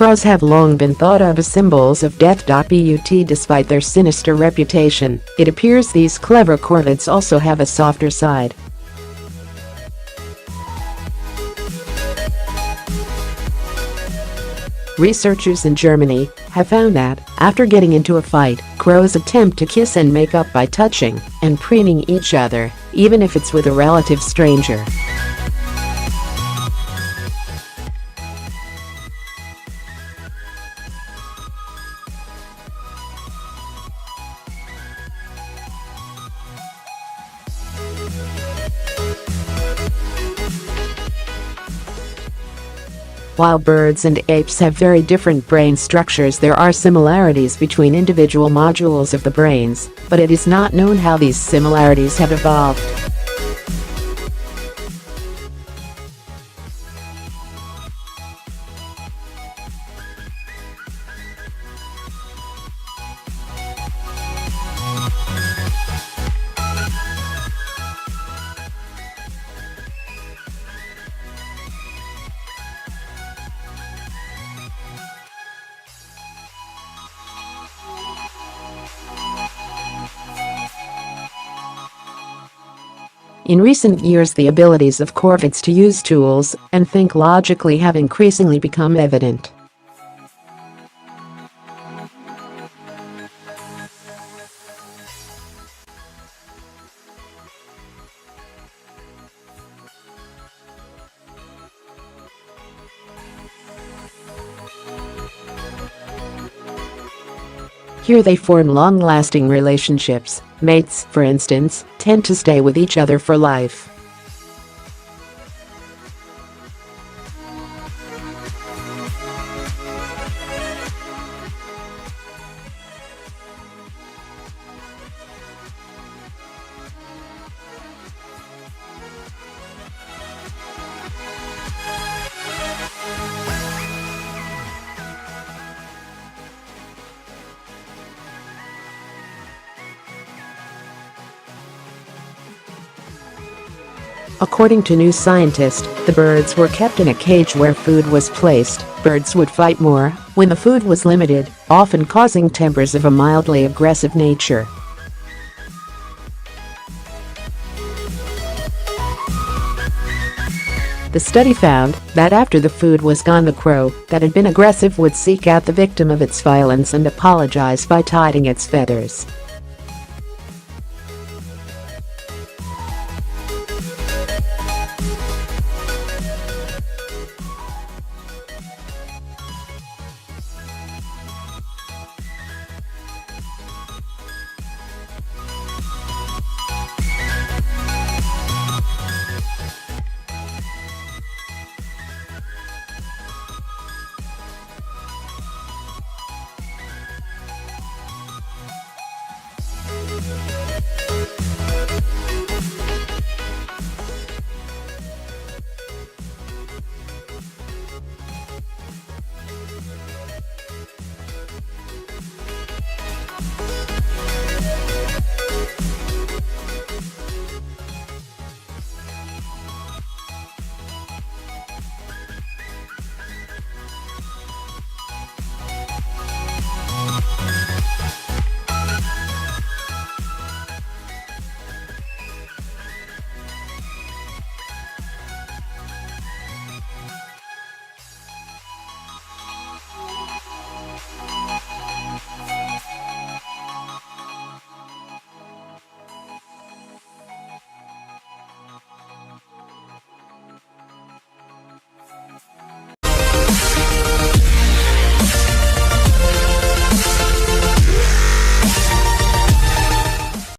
Crows have long been thought of as symbols of death.But despite their sinister reputation, it appears these clever corvids also have a softer side. Researchers in Germany have found that, after getting into a fight, crows attempt to kiss and make up by touching and preening each other, even if it's with a relative stranger. While birds and apes have very different brain structures, there are similarities between individual modules of the brains, but it is not known how these similarities have evolved. In recent years, the abilities of corvids to use tools and think logically have increasingly become evident. Here they form long-lasting relationships. Mates, for instance, tend to stay with each other for life. According to New Scientist, the birds were kept in a cage where food was placed. Birds would fight more when the food was limited, often causing tempers of a mildly aggressive nature. The study found that after the food was gone, the crow that had been aggressive would seek out the victim of its violence and apologize by tidying its feathers.